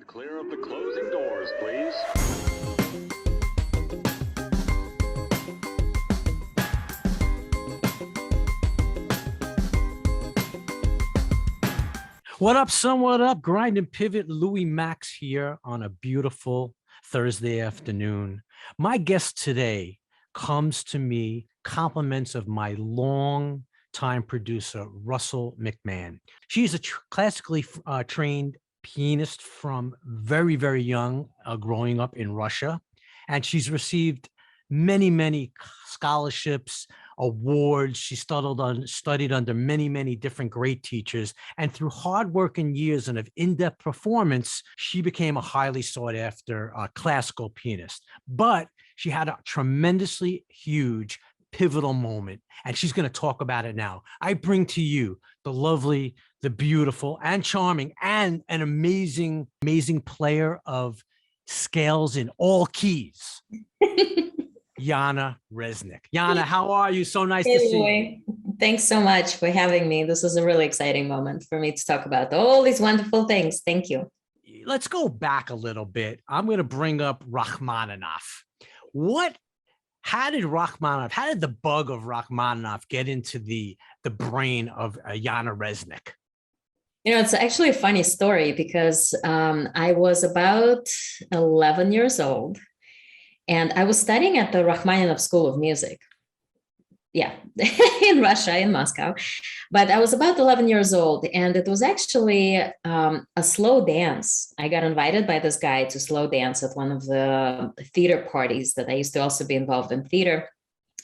Clear of the closing doors, please. What up, son? What up? Grind and Pivot, Louis Max here on a beautiful Thursday afternoon. My guest today comes to me compliments of my long time producer, Russell McMahon. She's a classically trained pianist from very, very young, growing up in Russia. And she's received many, many scholarships, awards. She studied under many, many different great teachers. And through hard work and years and of in-depth performance, she became a highly sought after classical pianist. But she had a tremendously huge pivotal moment, and she's going to talk about it now. I bring to you the lovely, the beautiful, and charming, and an amazing, amazing player of scales in all keys, Yana Reznik. Yana, how are you? So nice to see you. Thanks so much for having me. This is a really exciting moment for me to talk about all these wonderful things. Thank you. Let's go back a little bit. I'm going to bring up Rachmaninoff. How did the bug of Rachmaninoff get into the brain of Yana Reznik? You know, it's actually a funny story because I was about 11 years old and I was studying at the Rachmaninoff School of Music. Yeah, in Russia, in Moscow. But I was about 11 years old, and it was actually a slow dance. I got invited by this guy to slow dance at one of the theater parties that I used to also be involved in theater.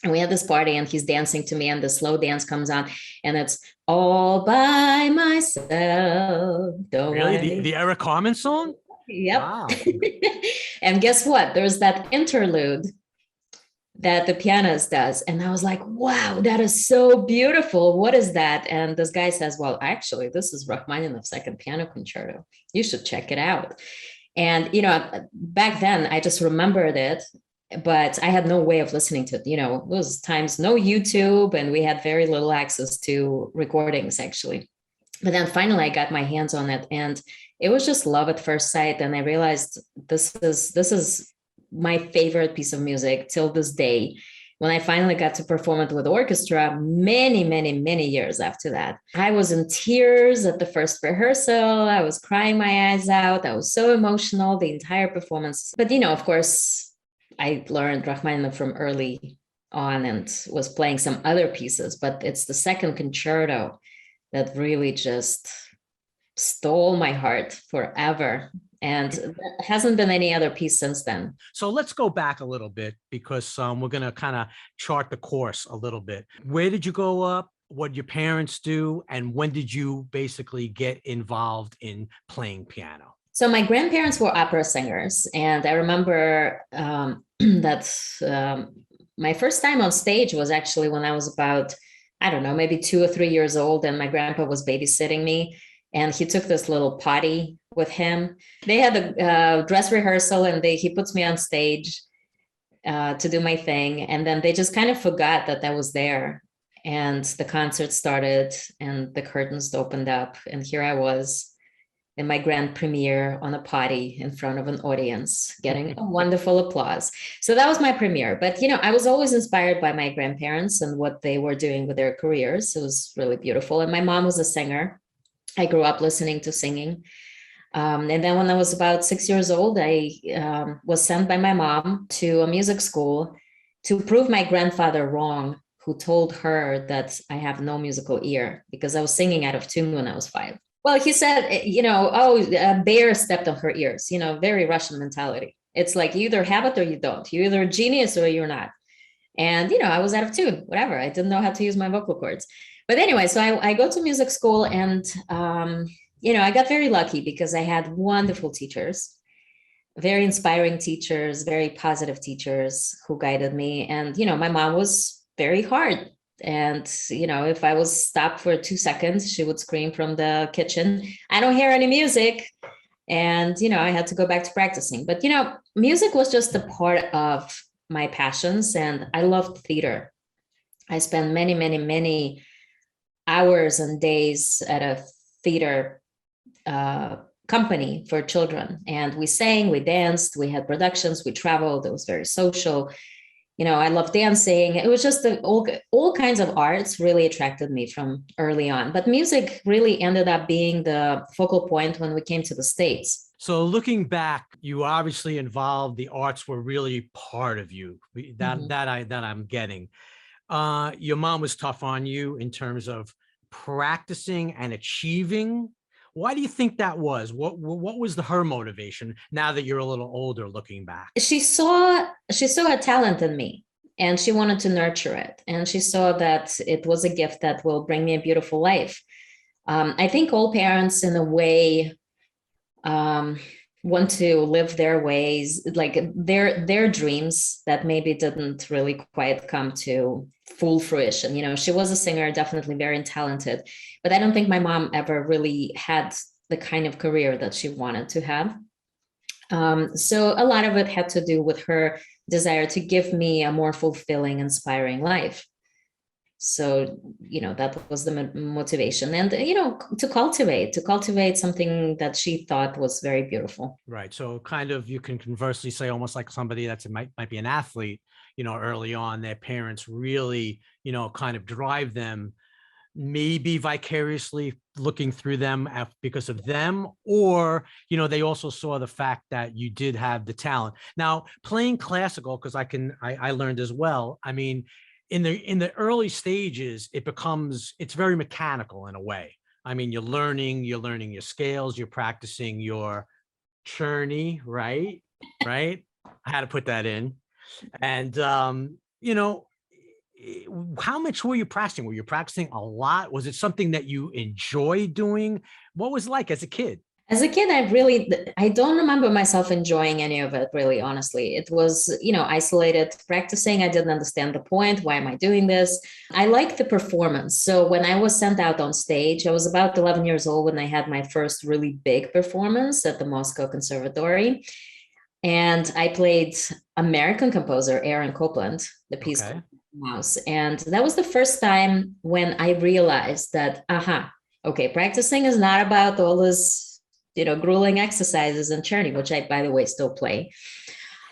And we had this party, and he's dancing to me, and the slow dance comes on, and it's all by myself. Really? The Eric Carmen song? Yep. Wow. And guess what? There's that interlude that the pianist does. And I was like, wow, that is so beautiful. What is that? And this guy says, well, actually, this is Rachmaninoff's Second Piano Concerto. You should check it out. And, you know, back then I just remembered it, but I had no way of listening to it. You know, those times, no YouTube, and we had very little access to recordings actually. But then finally I got my hands on it, and it was just love at first sight. And I realized this is my favorite piece of music till this day. When I finally got to perform it with orchestra many, many, many years after that, I was in tears at the first rehearsal. I was crying my eyes out. I was so emotional the entire performance. But, you know, of course, I learned Rachmaninoff from early on and was playing some other pieces, but it's the second concerto that really just stole my heart forever. And there hasn't been any other piece since then. So let's go back a little bit because we're going to kind of chart the course a little bit. Where did you grow up? What did your parents do? And when did you basically get involved in playing piano? So my grandparents were opera singers. And I remember that my first time on stage was actually when I was about, I don't know, maybe 2 or 3 years old. And my grandpa was babysitting me. And he took this little potty with him. They had a dress rehearsal, and he puts me on stage to do my thing. And then they just kind of forgot that I was there. And the concert started, and the curtains opened up. And here I was in my grand premiere on a potty in front of an audience, getting a wonderful applause. So that was my premiere. But, you know, I was always inspired by my grandparents and what they were doing with their careers. It was really beautiful. And my mom was a singer. I grew up listening to singing. And then when I was about 6 years old, I was sent by my mom to a music school to prove my grandfather wrong, who told her that I have no musical ear because I was singing out of tune when I was 5. Well, he said, you know, oh, a bear stepped on her ears, you know, very Russian mentality. It's like you either have it or you don't. You're either a genius or you're not. And, you know, I was out of tune, whatever. I didn't know how to use my vocal cords. But anyway, so I go to music school, and, you know, I got very lucky because I had wonderful teachers, very inspiring teachers, very positive teachers who guided me. And, you know, my mom was very hard. And, you know, if I was stopped for 2 seconds, she would scream from the kitchen, I don't hear any music. And, you know, I had to go back to practicing. But, you know, music was just a part of my passions, and I loved theater. I spent many, many, many hours and days at a theater company for children. And we sang, we danced, we had productions, we traveled. It was very social. I love dancing. It was just all kinds of arts really attracted me from early on. But music really ended up being the focal point when we came to the States. So looking back, you obviously involved, the arts were really part of you. That I'm getting. Your mom was tough on you in terms of practicing and achieving. Why do you think that was? What was her motivation now that you're a little older looking back? She saw a talent in me, and she wanted to nurture it. And she saw that it was a gift that will bring me a beautiful life. I think all parents in a way want to live their ways, like their dreams that maybe didn't really quite come to full fruition. She was a singer, definitely very talented, but I don't think my mom ever really had the kind of career that she wanted to have. So a lot of it had to do with her desire to give me a more fulfilling, inspiring life. So, that was the motivation, and, to cultivate something that she thought was very beautiful. Right. So kind of, you can conversely say almost like somebody might be an athlete, early on, their parents really, kind of drive them, maybe vicariously looking through them because of them, or, they also saw the fact that you did have the talent. Now, playing classical, because I learned as well. I mean, in the early stages, it's very mechanical in a way. I mean, you're learning your scales, you're practicing your churney, right? I had to put that in. And, how much were you practicing? Were you practicing a lot? Was it something that you enjoyed doing? What was it like as a kid? As a kid, I don't remember myself enjoying any of it, really, honestly. It was, isolated practicing. I didn't understand the point. Why am I doing this? I like the performance. So when I was sent out on stage, I was about 11 years old when I had my first really big performance at the Moscow Conservatory. And I played American composer Aaron Copland, the piece called Mouse. And that was the first time when I realized that, okay, practicing is not about all this grueling exercises and churning, which I, by the way, still play.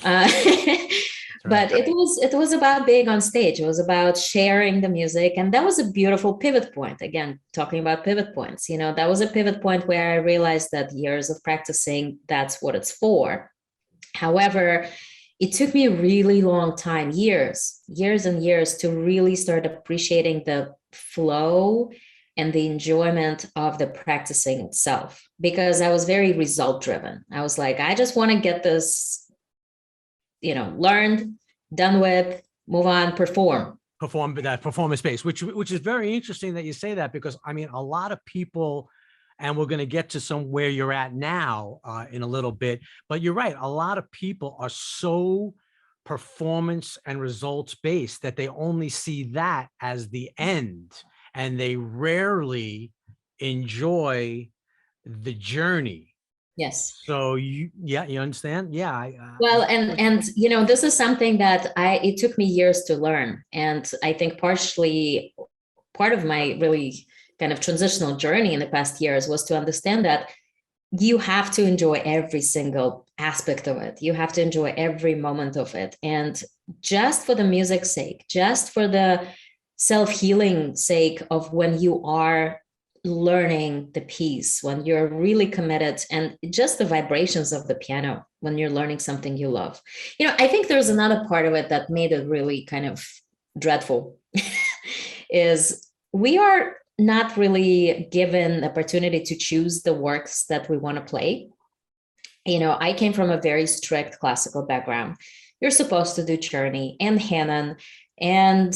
But it was about being on stage. It was about sharing the music. And that was a beautiful pivot point. Again, talking about pivot points, that was a pivot point where I realized that years of practicing, that's what it's for. However, it took me a really long time, years and years, to really start appreciating the flow and the enjoyment of the practicing itself, because I was very result driven. I was like, I just want to get this, learned, done with, move on, perform that performance space, which is very interesting that you say that, because I mean, a lot of people, and we're going to get to where you're at now in a little bit, but you're right. A lot of people are so performance and results based that they only see that as the end, and they rarely enjoy the journey. Yes. So you understand? Yeah. Well, and this is something that it took me years to learn. And I think partially part of my really kind of transitional journey in the past years was to understand that you have to enjoy every single aspect of it. You have to enjoy every moment of it. And just for the music's sake, just for the self-healing sake of when you are learning the piece, when you're really committed, and just the vibrations of the piano when you're learning something you love. I think there's another part of it that made it really kind of dreadful is we are not really given the opportunity to choose the works that we want to play. I came from a very strict classical background. You're supposed to do Czerny and Hanon and,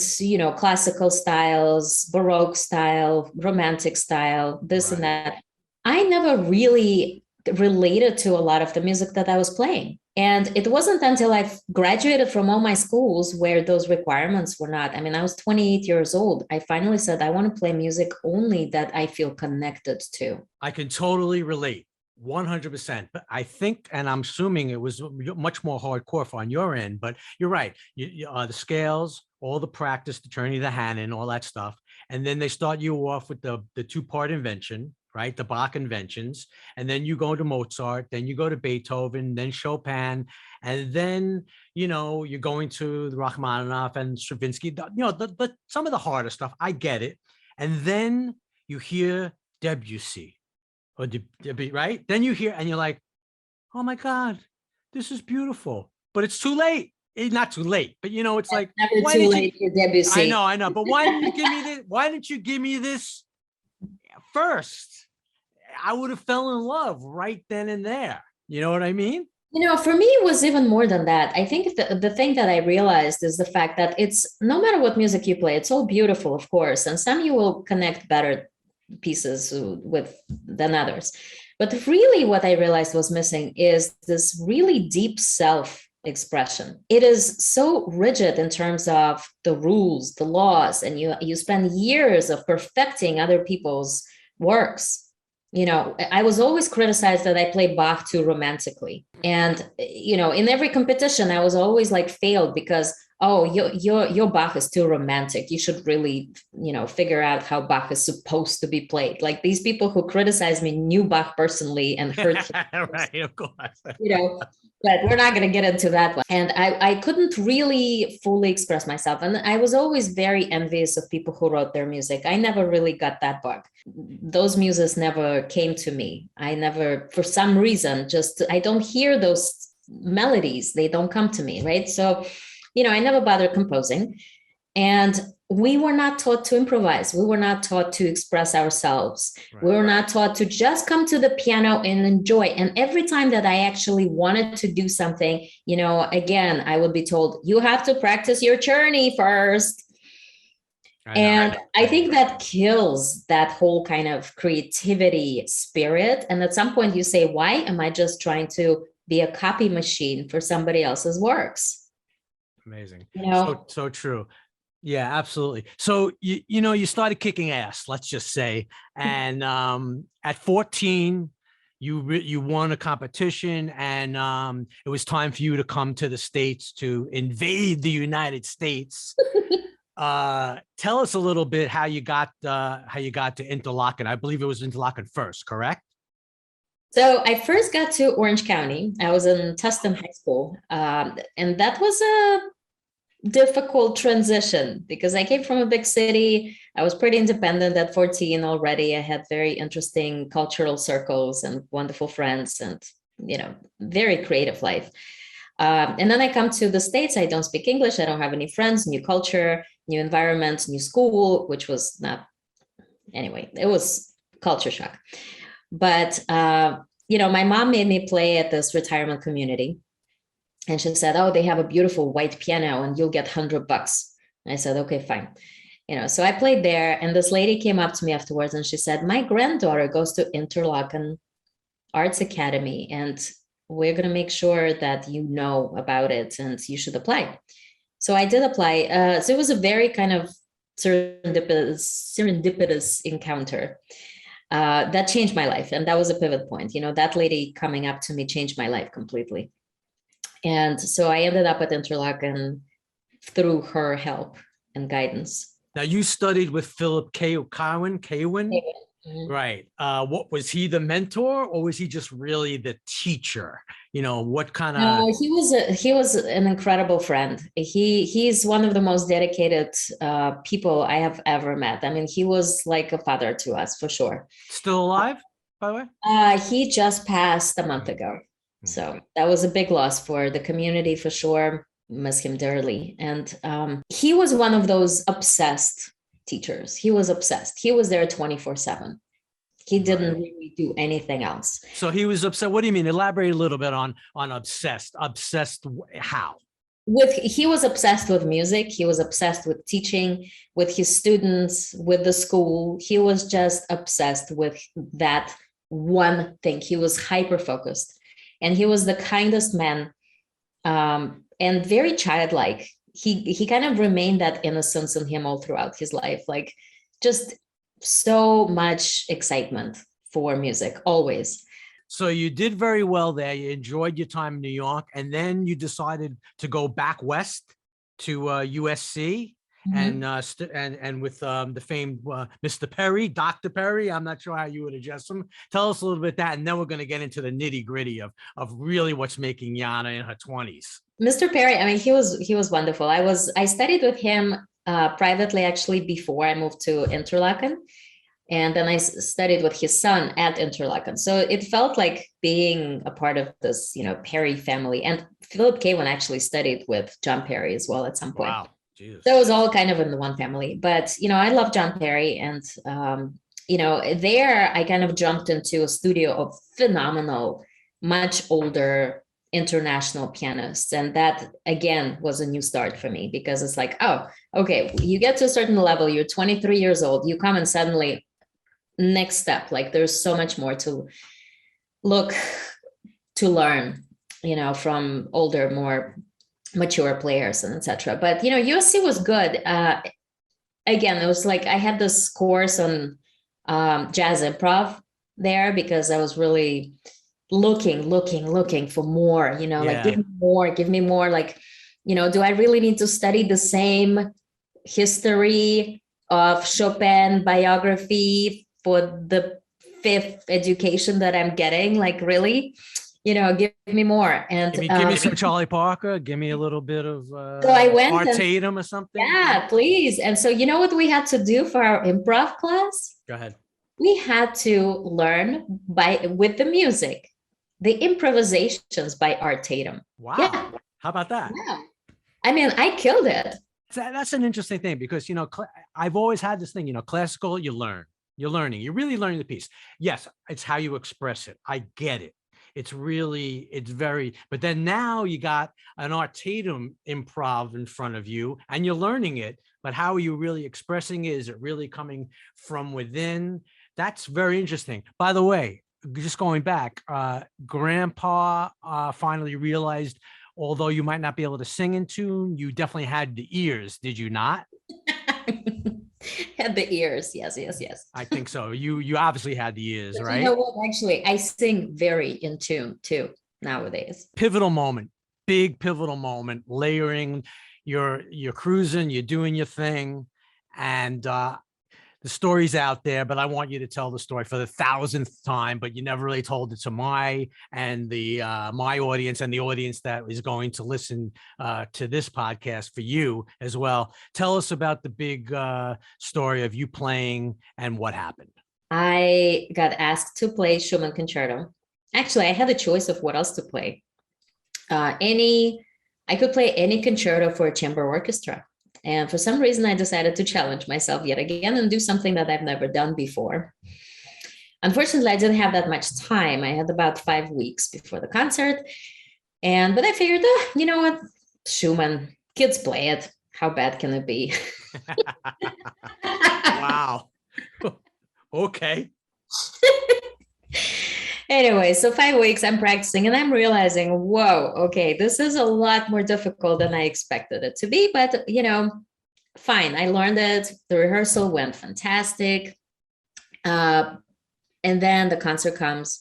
classical styles, Baroque style, romantic style, this and that. I never really related to a lot of the music that I was playing. And it wasn't until I graduated from all my schools where those requirements were not. I mean, I was 28 years old. I finally said, I want to play music only that I feel connected to. I can totally relate. 100%. But I think, and I'm assuming it was much more hardcore on your end, but you're right. The scales, all the practice, the Czerny, the Hanon, all that stuff. And then they start you off with the two-part invention, right? The Bach conventions. And then you go to Mozart, then you go to Beethoven, then Chopin, and then, you're going to the Rachmaninoff and Stravinsky, some of the harder stuff. I get it. And then you hear Debussy or right? Then you hear, and you're like, oh my God, this is beautiful, but it's too late. It's not too late, but it's like, Never why too did late for Debussy. I know, but why didn't you give me this? Why didn't you give me this first? I would have fell in love right then and there. You know what I mean? For me, it was even more than that. I think the thing that I realized is the fact that it's no matter what music you play, it's all beautiful, of course, and some you will connect better pieces with than others. But really what I realized was missing is this really deep self expression. It is so rigid in terms of the rules, the laws, and you spend years of perfecting other people's works. I was always criticized that I play Bach too romantically. And, in every competition, I was always like failed because, oh, your Bach is too romantic. You should really, figure out how Bach is supposed to be played. Like these people who criticize me knew Bach personally and hurt right, of course. But we're not going to get into that one. And I couldn't really fully express myself. And I was always very envious of people who wrote their music. I never really got that bug. Those muses never came to me. I never, for some reason, I don't hear those melodies. They don't come to me, right? So, I never bothered composing. And we were not taught to improvise. We were not taught to express ourselves. Right. We were not taught to just come to the piano and enjoy. And every time that I actually wanted to do something, again, I would be told, you have to practice your journey first. I think that kills that whole kind of creativity spirit. And at some point you say, why am I just trying to be a copy machine for somebody else's works? Amazing. So true. Yeah, absolutely. So, you started kicking ass, let's just say. And at 14, you won a competition, and it was time for you to come to the States to invade the United States. Tell us a little bit how you got to Interlochen. I believe it was Interlochen first, correct? So I first got to Orange County. I was in Tustin High School, and that was a difficult transition because I came from a big city. I was pretty independent at 14 already. I had very interesting cultural circles and wonderful friends and, very creative life. And then I come to the States. I don't speak English. I don't have any friends, new culture, new environment, new school, which was not, anyway, it was culture shock. But, my mom made me play at this retirement community. And she said, oh, they have a beautiful white piano and you'll get $100. And I said, okay, fine. So I played there, and this lady came up to me afterwards and she said, my granddaughter goes to Interlochen Arts Academy and we're going to make sure that you know about it and you should apply. So I did apply. So it was a very kind of serendipitous encounter that changed my life. And that was a pivot point. That lady coming up to me changed my life completely. And so I ended up at Interlochen through her help and guidance. Now you studied with Philip K OConnor. Mm-hmm. Right. What was he, the mentor, or was he just really the teacher? What kind of? No, he was an incredible friend. He's one of the most dedicated people I have ever met. I mean, he was like a father to us for sure. Still alive, by the way? He just passed a month ago. So that was a big loss for the community for sure. Miss him dearly. And he was one of those obsessed teachers. He was obsessed. He was there 24/7. He didn't really do anything else. So he was upset. What do you mean? Elaborate a little bit on obsessed. Obsessed how? He was obsessed with music. He was obsessed with teaching, with his students, with the school. He was just obsessed with that one thing. He was hyper-focused. And he was the kindest man and very childlike. He kind of remained that innocence in him all throughout his life, like just so much excitement for music, always. So you did very well there. You enjoyed your time in New York, and then you decided to go back west to USC. and and with the famed Mr. Perry, Dr. Perry. I'm not sure how you would address him. Tell us a little bit that, and then we're going to get into the nitty gritty of really what's making Yana in her 20s. Mr. Perry, I mean, he was wonderful. I studied with him privately actually before I moved to Interlaken. And then I studied with his son at Interlaken. So it felt like being a part of this, Perry family. And Philip Kavan actually studied with John Perry as well at some point. Wow. Jesus. So it was all kind of in the one family. But, I love John Perry. And, there I kind of jumped into a studio of phenomenal, much older international pianists. And that, again, was a new start for me because it's like, oh, okay, you get to a certain level, you're 23 years old, you come and suddenly next step, like there's so much more to learn, from older, more mature players and etc. But USC was good. Again, it was like I had this course on jazz improv there because I was really looking for more, like give me more, like, do I really need to study the same history of Chopin biography for the fifth education that I'm getting? Like, really, give me more. And give me some Charlie Parker. Give me a little bit of so I went Art Tatum or something. Yeah, please. And so what we had to do for our improv class? Go ahead. We had to learn with the music, the improvisations by Art Tatum. Wow. Yeah. How about that? Yeah. I mean, I killed it. That's an interesting thing because, I've always had this thing, classical, you learn. You're learning. You're really learning the piece. Yes, it's how you express it. I get it. It's very, but then now you got an Art Tatum improv in front of you and you're learning it, but how are you really expressing it? Is it really coming from within? That's very interesting. By the way, just going back, Grandpa finally realized, although you might not be able to sing in tune, you definitely had the ears, did you not? Had the ears, yes. I think so. You obviously had the ears, but right? You know what? Actually, I sing very in tune too nowadays. Pivotal moment, big pivotal moment. Layering, you're cruising, you're doing your thing, and the story's out there. But I want you to tell the story for the 1,000th time. But you never really told it to my audience and the audience that is going to listen to this podcast for you as well. Tell us about the big story of you playing and what happened. I got asked to play Schumann Concerto. Actually, I had a choice of what else to play. I could play any concerto for a chamber orchestra. And for some reason, I decided to challenge myself yet again and do something that I've never done before. Unfortunately, I didn't have that much time. I had about 5 weeks before the concert. But I figured, you know what? Schumann, kids play it. How bad can it be? Wow. Okay. Anyway, so 5 weeks I'm practicing and I'm realizing, whoa, okay, this is a lot more difficult than I expected it to be, but fine. I learned it. The rehearsal went fantastic. And then the concert comes.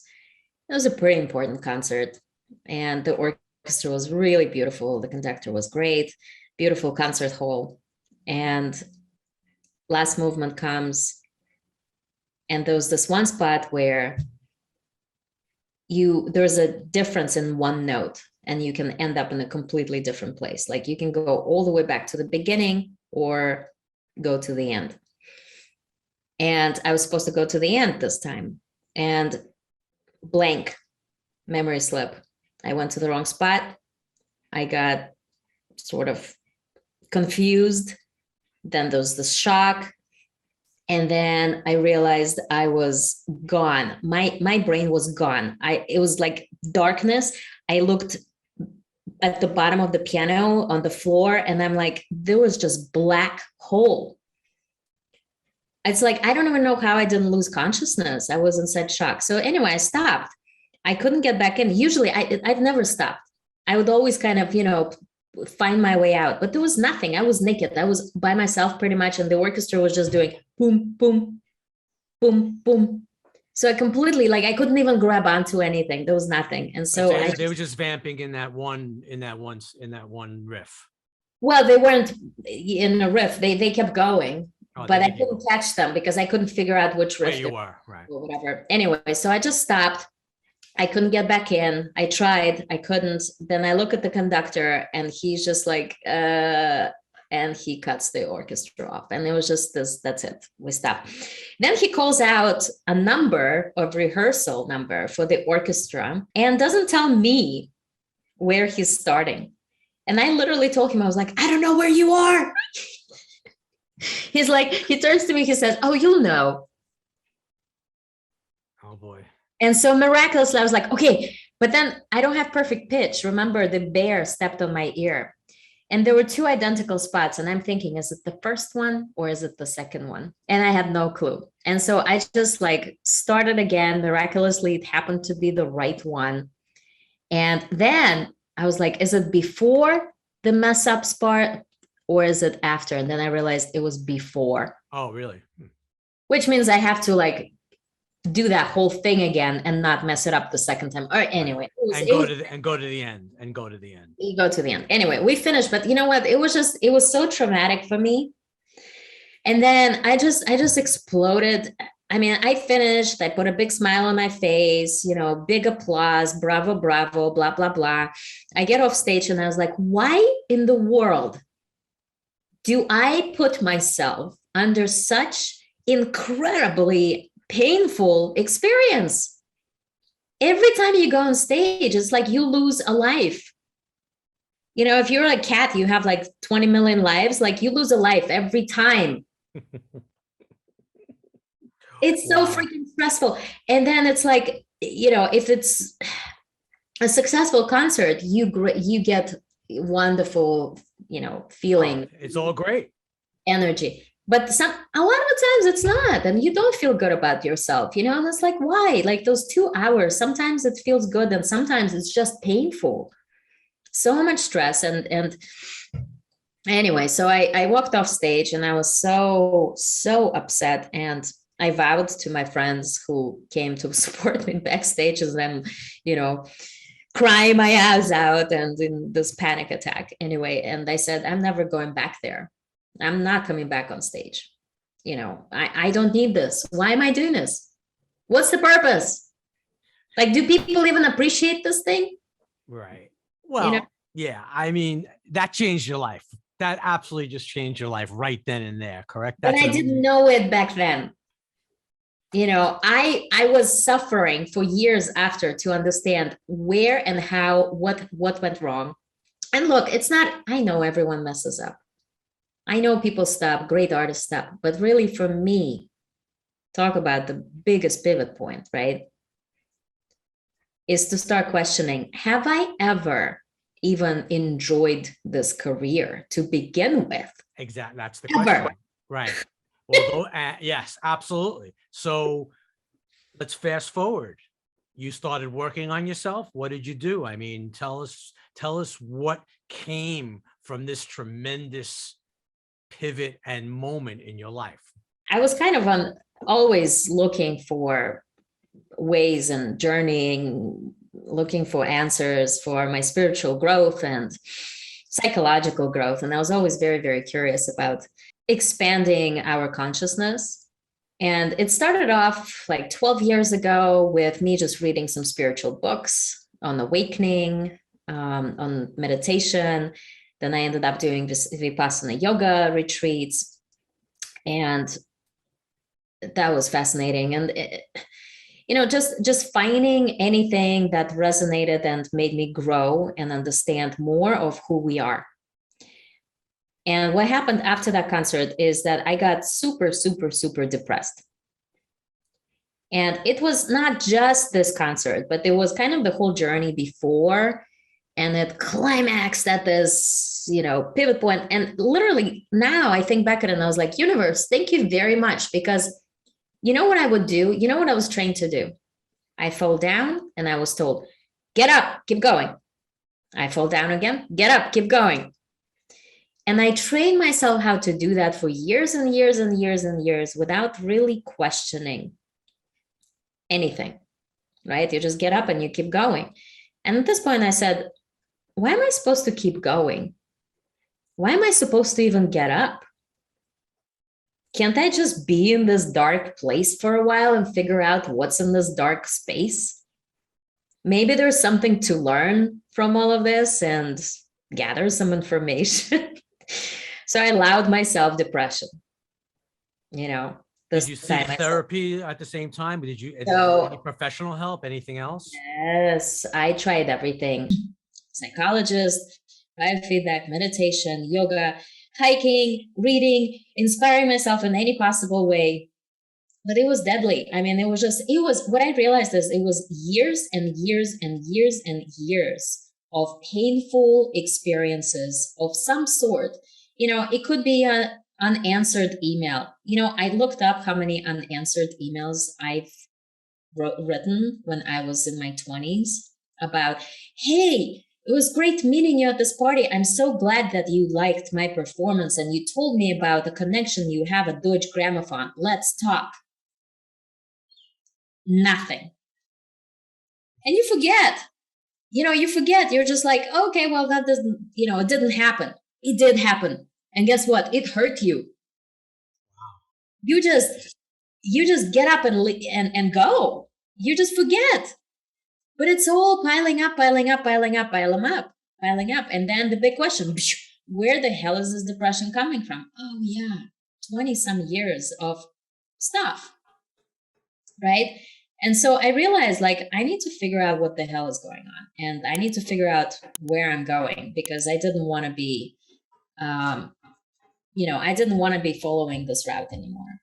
It was a pretty important concert and the orchestra was really beautiful. The conductor was great, beautiful concert hall. And last movement comes and there was this one spot where there's a difference in one note and you can end up in a completely different place. Like you can go all the way back to the beginning or go to the end. And I was supposed to go to the end this time and blank, memory slip. I went to the wrong spot. I got sort of confused. Then there was the shock. And then I realized I was gone. My brain was gone. It was like darkness. I looked at the bottom of the piano on the floor and I'm like, there was just black hole. It's like, I don't even know how I didn't lose consciousness. I was in such shock. So anyway, I stopped. I couldn't get back in. Usually I've never stopped. I would always kind of, find my way out, but there was nothing. I was naked. I was by myself pretty much. And the orchestra was just doing boom, boom, boom, boom. So I completely, I couldn't even grab onto anything. There was nothing. And so they were just vamping in that one riff. Well, they weren't in a riff. They kept going, Oh, but they I did keep couldn't catch them because I couldn't figure out which where riff you they were, right? were or whatever. Anyway, so I just stopped. I couldn't get back in. I tried, I couldn't. Then I look at the conductor and he's just like, and he cuts the orchestra off. And it was just this, that's it. We stopped. Then he calls out a number of rehearsal number for the orchestra and doesn't tell me where he's starting. And I literally told him, I was like, I don't know where you are. He's like, he turns to me, he says, oh, you'll know. Oh boy. And so miraculously, I was like, okay, but then I don't have perfect pitch. Remember, the bear stepped on my ear. And there were two identical spots. And I'm thinking, is it the first one or is it the second one? And I had no clue. And so I just like started again. Miraculously, it happened to be the right one. And then I was like, is it before the mess up part or is it after? And then I realized it was before. Oh, really? Which means I have to like do that whole thing again and not mess it up the second time. Or anyway, Go to the end. You go to the end. Anyway, we finished, but you know what? It was so traumatic for me. And then I just exploded. I mean, I finished, I put a big smile on my face, you know, big applause, bravo, bravo, blah, blah, blah. I get off stage and I was like, why in the world do I put myself under such incredibly painful experience? Every time you go on stage, it's like you lose a life. You know, if you're a cat, you have like 20 million lives, like you lose a life every time. It's so freaking stressful. And then it's like, you know, if it's a successful concert, you get wonderful, you know, feeling. It's all great. Energy. But a lot of times it's not, and you don't feel good about yourself, you know, and it's like, why? Like those 2 hours, sometimes it feels good and sometimes it's just painful. So much stress. And anyway, so I walked off stage and I was so upset. And I vowed to my friends who came to support me backstage as I'm, you know, crying my ass out and in this panic attack. Anyway, and I said, I'm never going back there. I'm not coming back on stage. You know, I don't need this. Why am I doing this? What's the purpose? Like, do people even appreciate this thing? Right. Well, you know? Yeah, I mean, that changed your life. That absolutely just changed your life right then and there, correct? But I didn't know it back then. You know, I was suffering for years after to understand where and how, what went wrong. And look, it's not, I know everyone messes up. I know people stop, great artists stop, but really for me, talk about the biggest pivot point, right? Is to start questioning, have I ever even enjoyed this career to begin with? Exactly, that's the question. Right. Well, yes, absolutely. So let's fast forward. You started working on yourself. What did you do? I mean, tell us what came from this tremendous pivot and moment in your life. I was kind of always looking for ways and journeying, looking for answers for my spiritual growth and psychological growth. And I was always very, very curious about expanding our consciousness. And it started off like 12 years ago with me just reading some spiritual books on awakening, on meditation. Then I ended up doing Vipassana yoga retreats. And that was fascinating. And, you know, just finding anything that resonated and made me grow and understand more of who we are. And what happened after that concert is that I got super, super, super depressed. And it was not just this concert, but it was kind of the whole journey before. And it climaxed at this, you know, pivot point. And literally now I think back at it and I was like, universe, thank you very much. Because you know what I would do? You know what I was trained to do? I fell down and I was told, get up, keep going. I fall down again, get up, keep going. And I trained myself how to do that for years and years and years and years without really questioning anything, right? You just get up and you keep going. And at this point I said, why am I supposed to keep going? why am I supposed to even get up? Can't I just be in this dark place for a while and figure out what's in this dark space? Maybe there's something to learn from all of this and gather some information. So I allowed myself depression, you know. Did you seek therapy at the same time? Did you any professional help, anything else? Yes, I tried everything. Psychologist, biofeedback, meditation, yoga, hiking, reading, inspiring myself in any possible way. But it was deadly. I mean, what I realized is it was years and years and years and years of painful experiences of some sort. You know, it could be an unanswered email. You know, I looked up how many unanswered emails I've written when I was in my 20s about, hey, it was great meeting you at this party. I'm so glad that you liked my performance and you told me about the connection you have at Deutsche Grammophon. Let's talk. Nothing. And you forget. You're just like, okay, well, that doesn't, it didn't happen. It did happen. And guess what? It hurt you. You just get up and go. You just forget. But it's all piling up. And then the big question, where the hell is this depression coming from? Oh yeah, 20 some years of stuff, right? And so I realized, like, I need to figure out what the hell is going on. And I need to figure out where I'm going, because I didn't want to be, I didn't want to be following this route anymore.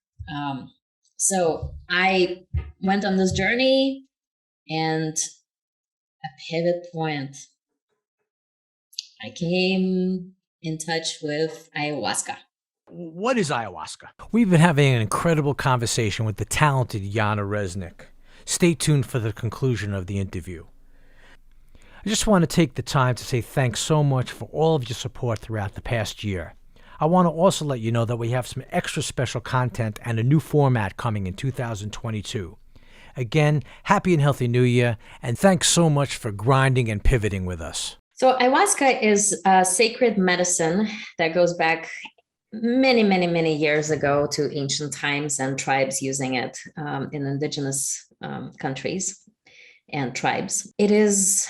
So I went on this journey, and a pivot point, I came in touch with ayahuasca. What is ayahuasca? We've been having an incredible conversation with the talented Yana Reznik. Stay tuned for the conclusion of the interview. I just want to take the time to say thanks so much for all of your support throughout the past year. I want to also let you know that we have some extra special content and a new format coming in 2022. Again, happy and healthy New Year, and thanks so much for grinding and pivoting with us. So ayahuasca is a sacred medicine that goes back many, many, many years ago to ancient times and tribes using it in indigenous countries and tribes. It's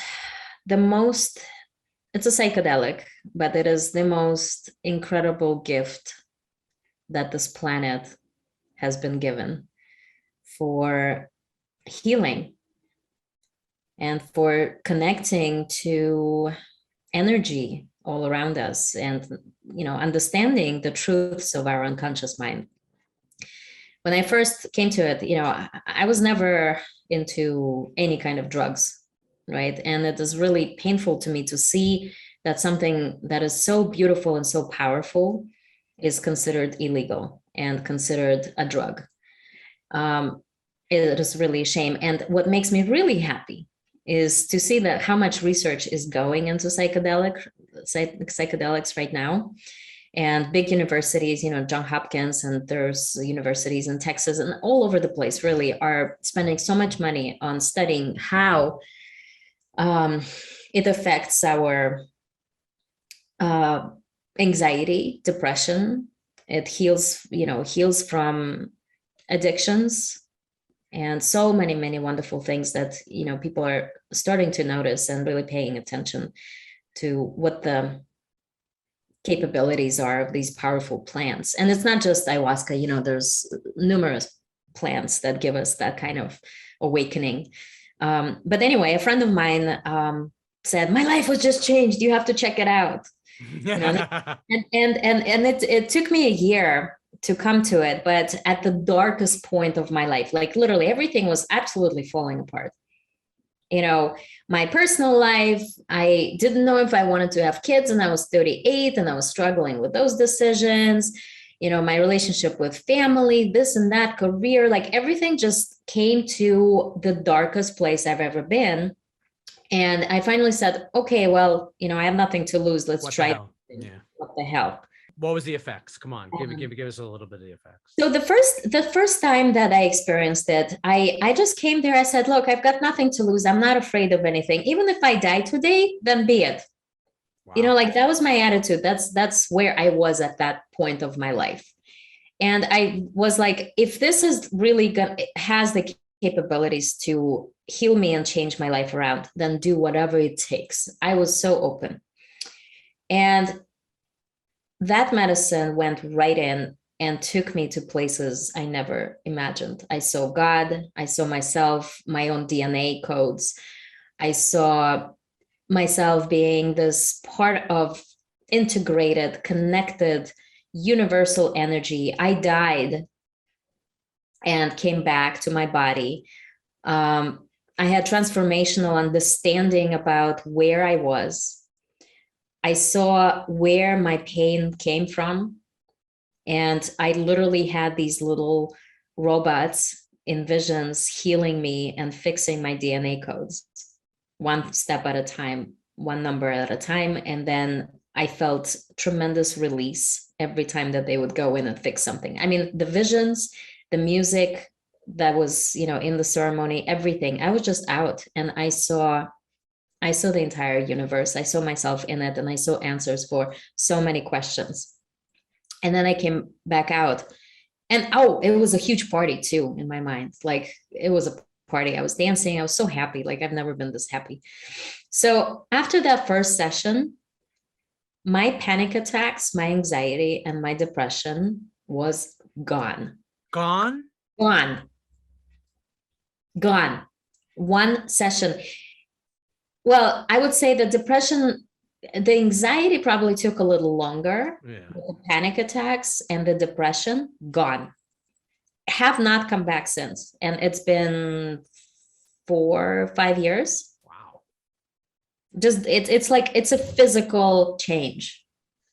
a psychedelic, but it is the most incredible gift that this planet has been given for healing and for connecting to energy all around us and, understanding the truths of our unconscious mind. When I first came to it, I was never into any kind of drugs, right? And it is really painful to me to see that something that is so beautiful and so powerful is considered illegal and considered a drug. It is really a shame. And what makes me really happy is to see that how much research is going into psychedelics right now. And big universities, Johns Hopkins, and there's universities in Texas and all over the place really are spending so much money on studying how it affects our anxiety, depression. It heals from addictions, and so many, many wonderful things that, people are starting to notice and really paying attention to what the capabilities are of these powerful plants. And it's not just ayahuasca, there's numerous plants that give us that kind of awakening. But anyway, a friend of mine said, my life was just changed. You have to check it out. And it took me a year to come to it, but at the darkest point of my life, like literally everything was absolutely falling apart. My personal life, I didn't know if I wanted to have kids, and I was 38 and I was struggling with those decisions. My relationship with family, this and that, career, like everything just came to the darkest place I've ever been. And I finally said, okay, well, I have nothing to lose. Let's try. What the hell? What was the effects? Come on, give us a little bit of the effects. So the first time that I experienced it, I just came there. I said, look, I've got nothing to lose. I'm not afraid of anything. Even if I die today, then be it. Wow. like that was my attitude. That's where I was at that point of my life. And I was like, if this is really good, has the capabilities to heal me and change my life around, then do whatever it takes. I was so open. And that medicine went right in and took me to places I never imagined. I saw God, I saw myself, my own DNA codes. I saw myself being this part of integrated, connected, universal energy. I died and came back to my body. I had transformational understanding about where I was. I saw where my pain came from. And I literally had these little robots in visions healing me and fixing my DNA codes, one step at a time, one number at a time. And then I felt tremendous release every time that they would go in and fix something. I mean, the visions, the music that was, in the ceremony, everything, I was just out, and I saw the entire universe. I saw myself in it, and I saw answers for so many questions. And then I came back out, and it was a huge party too in my mind. Like, it was a party. I was dancing. I was so happy. Like, I've never been this happy. So after that first session, my panic attacks, my anxiety, and my depression was gone. Gone? Gone. One session. Well, I would say the depression, the anxiety probably took a little longer. Yeah. The panic attacks and the depression, gone. Have not come back since. And it's been 4 or 5 years. Wow. Just it's like, it's a physical change.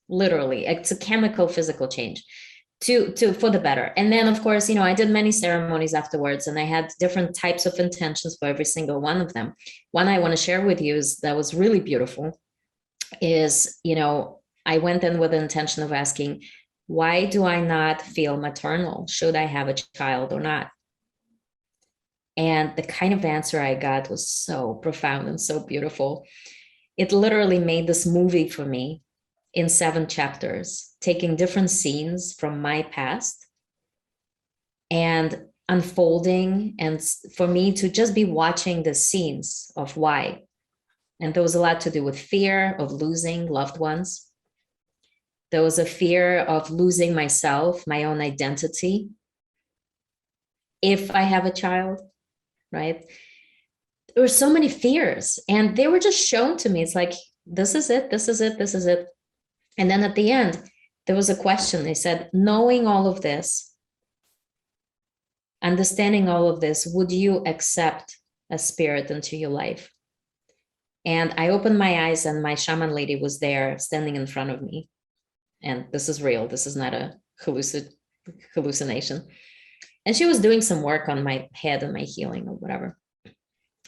Literally, it's a chemical physical change for the better. And then, of course, I did many ceremonies afterwards, and I had different types of intentions for every single one of them. One I want to share with you that was really beautiful is, I went in with the intention of asking, why do I not feel maternal? Should I have a child or not? And the kind of answer I got was so profound and so beautiful. It literally made this movie for me in 7 chapters, taking different scenes from my past and unfolding, and for me to just be watching the scenes of why. And there was a lot to do with fear of losing loved ones. There was a fear of losing myself, my own identity, if I have a child, right? There were so many fears, and they were just shown to me. It's like, this is it, this is it, this is it. And then at the end, there was a question. They said, knowing all of this, understanding all of this, would you accept a spirit into your life? And I opened my eyes, and my shaman lady was there standing in front of me. And this is real. This is not a hallucination. And she was doing some work on my head and my healing or whatever.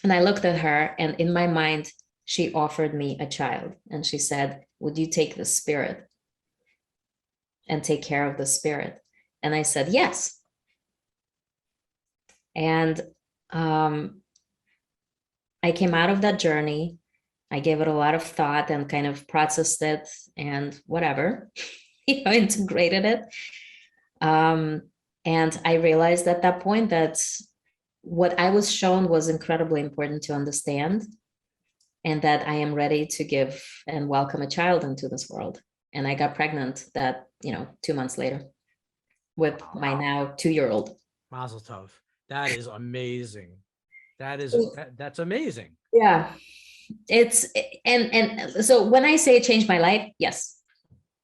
And I looked at her, and in my mind, she offered me a child. And she said, would you take the spirit and take care of the spirit? And I said, yes. And I came out of that journey. I gave it a lot of thought and kind of processed it and whatever, integrated it. And I realized at that point that what I was shown was incredibly important to understand, and that I am ready to give and welcome a child into this world. And I got pregnant 2 months later with my now 2-year-old. Mazel tov. That is amazing. That's amazing. Yeah. And so when I say it changed my life, yes,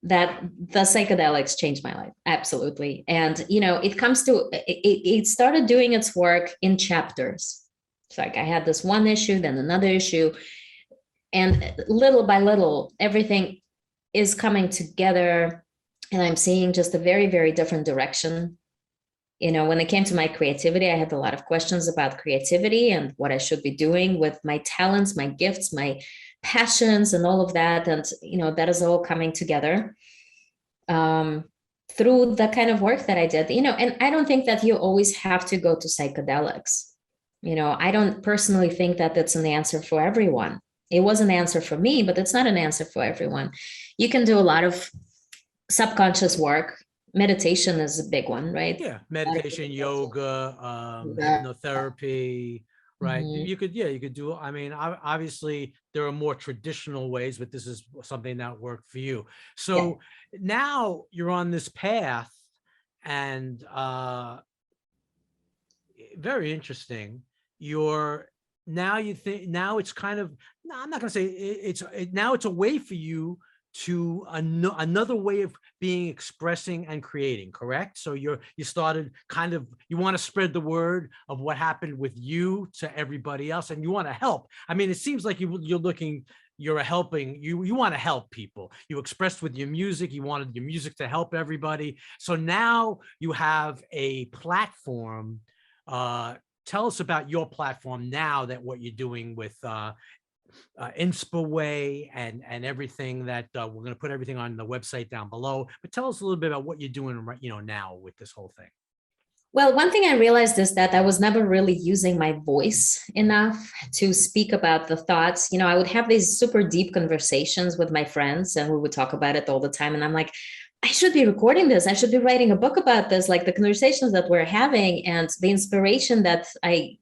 that the psychedelics changed my life. Absolutely. And, it comes to, it started doing its work in chapters. It's like I had this one issue, then another issue. And little by little, everything is coming together, and I'm seeing just a very, very different direction. When it came to my creativity, I had a lot of questions about creativity and what I should be doing with my talents, my gifts, my passions, and all of that. And, that is all coming together through the kind of work that I did, and I don't think that you always have to go to psychedelics. I don't personally think that that's an answer for everyone. it was an answer for me, but it's not an answer for everyone. You can do a lot of subconscious work. Meditation is a big one, right? Yeah, meditation, yoga, hypnotherapy, right? Mhm. You could, yeah, you could do, I mean, obviously there are more traditional ways, but this is something that worked for you. So now you're on this path, and very interesting. You're now, you think now it's kind of, no, I'm not going to say now it's a way for you to another way of being, expressing and creating, correct? So you started kind of, you want to spread the word of what happened with you to everybody else, and you want to help. I mean, it seems like you're helping, you want to help people. You expressed with your music, you wanted your music to help everybody. So now you have a platform. Tell us about your platform now, that what you're doing with InspiWay and everything that we're going to put everything on the website down below. But tell us a little bit about what you're doing, now with this whole thing. Well, one thing I realized is that I was never really using my voice enough to speak about the thoughts. I would have these super deep conversations with my friends, and we would talk about it all the time. And I'm like, I should be recording this. I should be writing a book about this, like the conversations that we're having and the inspiration that I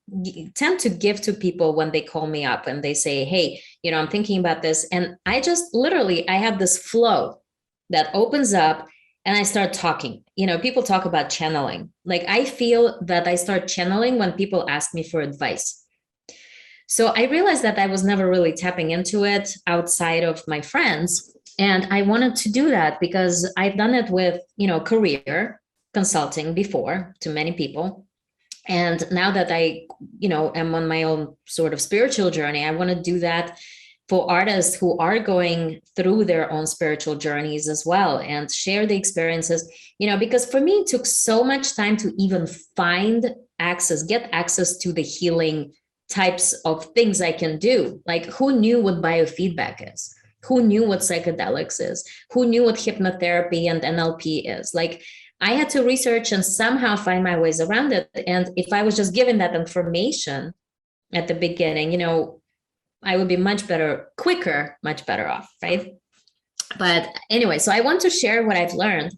tend to give to people when they call me up and they say, hey, I'm thinking about this. And I just literally, I have this flow that opens up and I start talking. People talk about channeling. Like, I feel that I start channeling when people ask me for advice. So I realized that I was never really tapping into it outside of my friends. And I wanted to do that because I've done it with, career consulting before to many people. And now that I, am on my own sort of spiritual journey, I want to do that for artists who are going through their own spiritual journeys as well, and share the experiences, because for me, it took so much time to even get access to the healing types of things I can do. Like, who knew what biofeedback is? Who knew what psychedelics is? Who knew what hypnotherapy and NLP is? Like, I had to research and somehow find my ways around it. And if I was just given that information at the beginning, I would be much better off, right? But anyway, so I want to share what I've learned,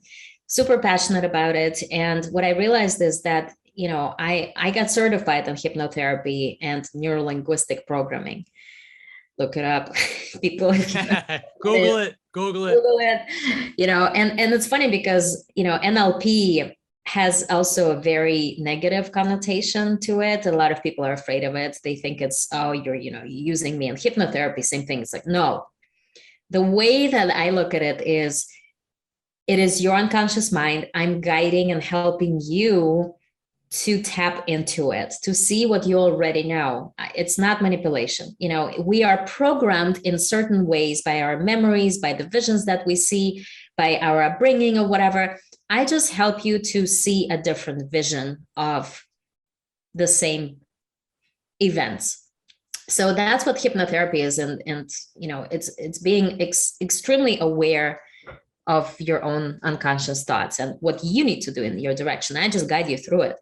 super passionate about it. And what I realized is that, I got certified in hypnotherapy and neurolinguistic programming. Look it up. People Google it. And it's funny because, NLP has also a very negative connotation to it. A lot of people are afraid of it. They think it's, oh, you're, using me in hypnotherapy, same thing. It's like, no. The way that I look at it is your unconscious mind. I'm guiding and helping you to tap into it, to see what you already know. It's not manipulation. We are programmed in certain ways by our memories, by the visions that we see, by our upbringing or whatever. I just help you to see a different vision of the same events. So that's what hypnotherapy is. And it's being extremely aware of your own unconscious thoughts and what you need to do in your direction. I just guide you through it.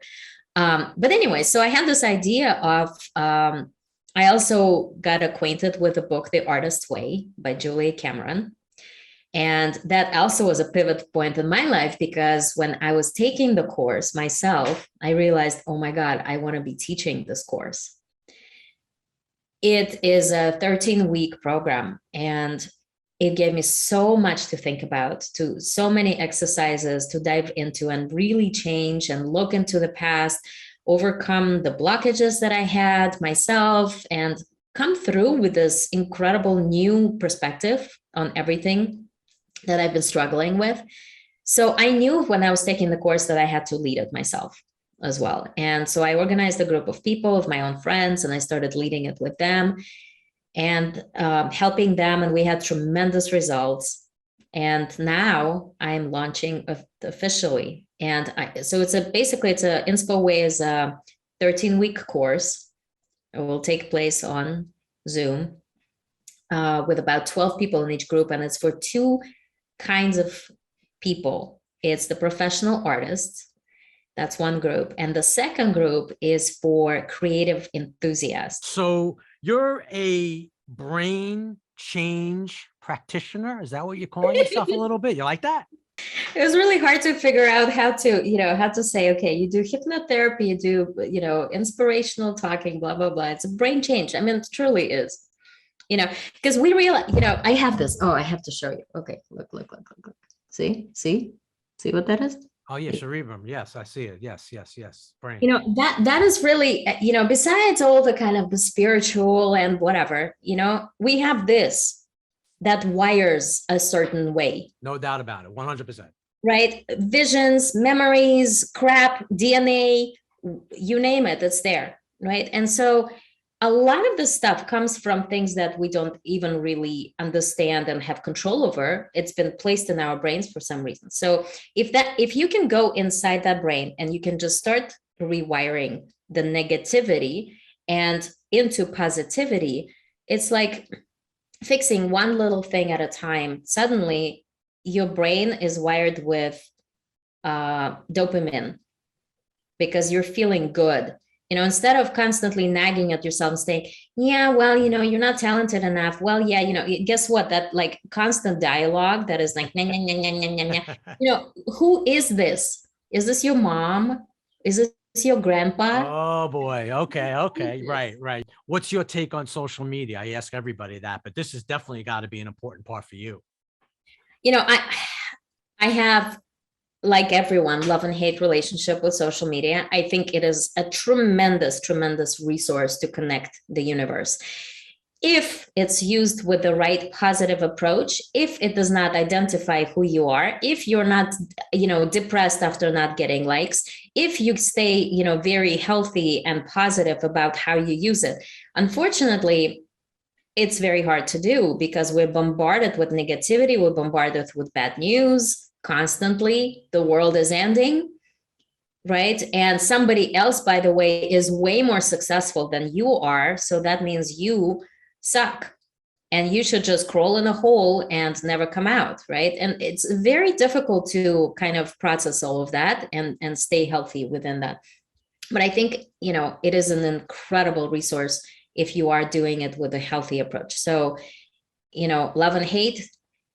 But anyway, so I had this idea of, I also got acquainted with the book, The Artist's Way by Julia Cameron. And that also was a pivot point in my life, because when I was taking the course myself, I realized, oh my God, I want to be teaching this course. It is a 13-week program, and it gave me so much to think about, to so many exercises to dive into and really change and look into the past, overcome the blockages that I had myself, and come through with this incredible new perspective on everything that I've been struggling with. So I knew when I was taking the course that I had to lead it myself as well. And so I organized a group of people, of my own friends, and I started leading it with them and helping them. And we had tremendous results. And now I'm launching officially. And so basically it's a InspiWay is a 13-week course. It will take place on Zoom with about 12 people in each group. And it's for two kinds of people. It's the professional artists. That's one group. And the second group is for creative enthusiasts. So you're a brain change practitioner. Is that what you're calling yourself a little bit? You like that? It was really hard to figure out how to say, okay, you do hypnotherapy, you do, inspirational talking, blah, blah, blah. It's a brain change. I mean, it truly is, because we realize, I have this. Oh, I have to show you. Okay, look. See what that is? Oh yeah, cerebrum. Yes, I see it. Yes. Brain. That is really, besides all the kind of the spiritual and whatever, we have this that wires a certain way. No doubt about it. 100%. Right? Visions, memories, crap, DNA, you name it, it's there. Right? And so a lot of this stuff comes from things that we don't even really understand and have control over. It's been placed in our brains for some reason. So if you can go inside that brain and you can just start rewiring the negativity and into positivity, it's like fixing one little thing at a time. Suddenly your brain is wired with dopamine because you're feeling good. Instead of constantly nagging at yourself and saying, yeah, well, you're not talented enough. Well, yeah, guess what? That like constant dialogue that is like, nah, nah, nah, nah, nah, nah. Who is this? Is this your mom? Is this your grandpa? Oh boy. Okay. Right. What's your take on social media? I ask everybody that, but this has definitely got to be an important part for you. I have, like everyone, love and hate relationship with social media. I think it is a tremendous, tremendous resource to connect the universe. If it's used with the right positive approach, if it does not identify who you are, if you're not, depressed after not getting likes, if you stay, very healthy and positive about how you use it. Unfortunately, it's very hard to do because we're bombarded with negativity. We're bombarded with bad news constantly. The world is ending, right? And somebody else, by the way, is way more successful than you are. So that means you suck and you should just crawl in a hole and never come out, right? And it's very difficult to kind of process all of that and stay healthy within that. But I think, it is an incredible resource if you are doing it with a healthy approach. So, love and hate,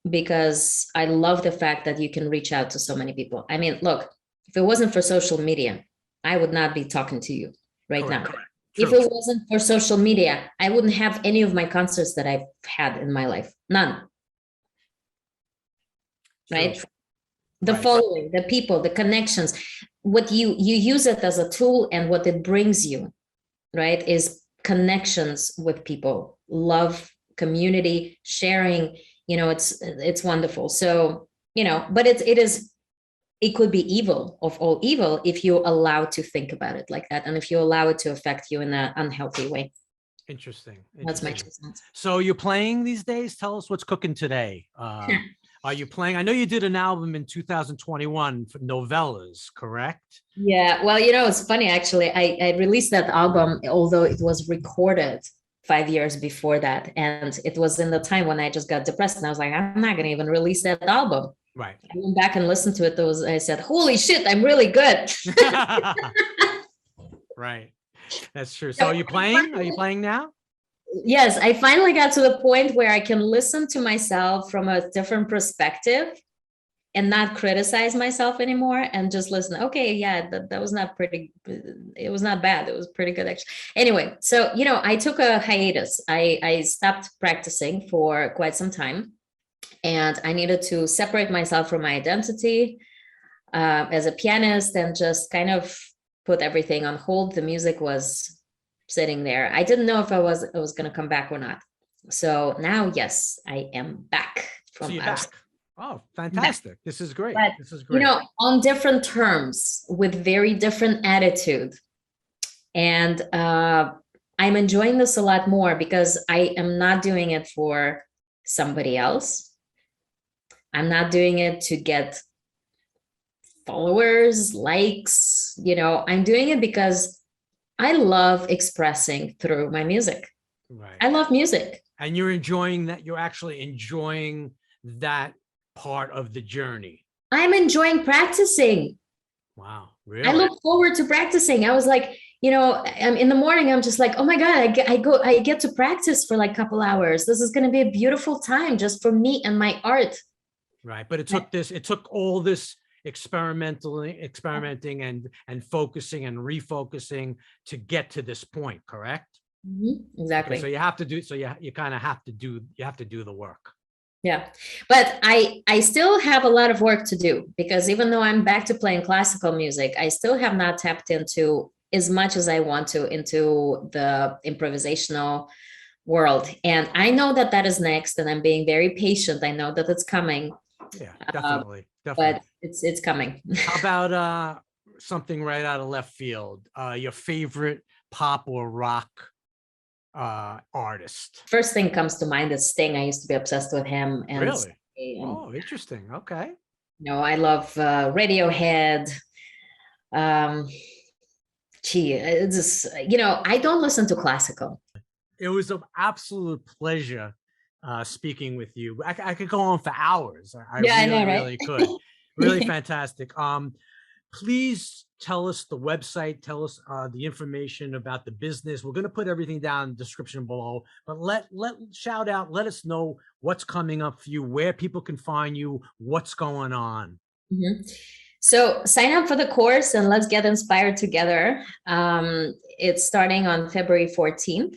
because I love the fact that you can reach out to so many people. I mean, look, if it wasn't for social media, I would not be talking to you right now. Correct. If it wasn't for social media, I wouldn't have any of my concerts that I've had in my life. None. Right? The following, the people, the connections, what you use it as a tool, and what it brings you, right, is connections with people, love, community, sharing. It's wonderful. So, but it could be evil of all evil if you allow to think about it like that. And if you allow it to affect you in an unhealthy way. Interesting. That's my 2 cents. So you're playing these days? Tell us what's cooking today. Are you playing? I know you did an album in 2021 for novellas, correct? Yeah. Well, it's funny, actually. I released that album, although it was recorded 5 years before that. And it was in the time when I just got depressed and I was like, I'm not going to even release that album. Right. I went back and listened to it. I said, holy shit, I'm really good. Right. That's true. So are you playing? Are you playing now? Yes. I finally got to the point where I can listen to myself from a different perspective and not criticize myself anymore and just listen. Okay, yeah, that was not pretty. It was not bad. It was pretty good, actually. Anyway, so, I took a hiatus. I stopped practicing for quite some time, and I needed to separate myself from my identity as a pianist and just kind of put everything on hold. The music was sitting there. I didn't know if I was going to come back or not. So now, yes, I am back from outside. Oh, fantastic. This is great. But, this is great. On different terms with very different attitude. And I'm enjoying this a lot more because I am not doing it for somebody else. I'm not doing it to get followers, likes, I'm doing it because I love expressing through my music. Right. I love music. And you're enjoying that. You're actually enjoying that part of the journey. I'm enjoying practicing. Wow. Really? I look forward to practicing. I was like, in the morning, I'm just like, oh my God, I get to practice for like a couple hours. This is going to be a beautiful time just for me and my art. Right. But it took all this experimenting and focusing and refocusing to get to this point, correct? Exactly. Okay, so you have to do, you kind of have to do the work. Yeah, but I still have a lot of work to do, because even though I'm back to playing classical music, I still have not tapped into as much as I want to into the improvisational world. And I know that that is next, and I'm being very patient. I know that it's coming. Yeah, definitely. But it's coming. How about something right out of left field? Your favorite pop or rock artist? First thing comes to mind is Sting. I used to be obsessed with him. And really? Oh, interesting. Okay. I love Radiohead. It's just, I don't listen to classical. It was an absolute pleasure speaking with you. I could go on for hours. I know, right? Really could. Really fantastic. Please tell us the website, tell us the information about the business. We're going to put everything down in the description below, but let us know what's coming up for you, where people can find you, what's going on. So sign up for the course and let's get inspired together. It's starting on February 14th,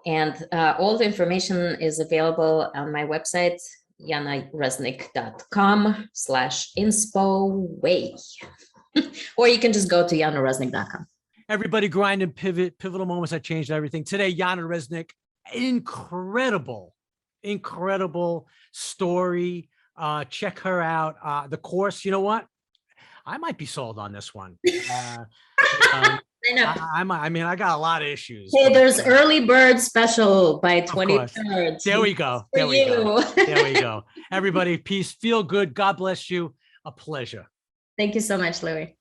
and all the information is available on my website, yanareznik.com/inspo-way. Or you can just go to yanareznik.com. Everybody, Grind and Pivot, pivotal moments that changed everything. Today, Yana Reznik, incredible story. Check her out. The course, you know what? I might be sold on this one. I got a lot of issues. Hey, there's early bird special by 23rd. There we go. There we go. Everybody, peace, feel good. God bless you. A pleasure. Thank you so much, Louie.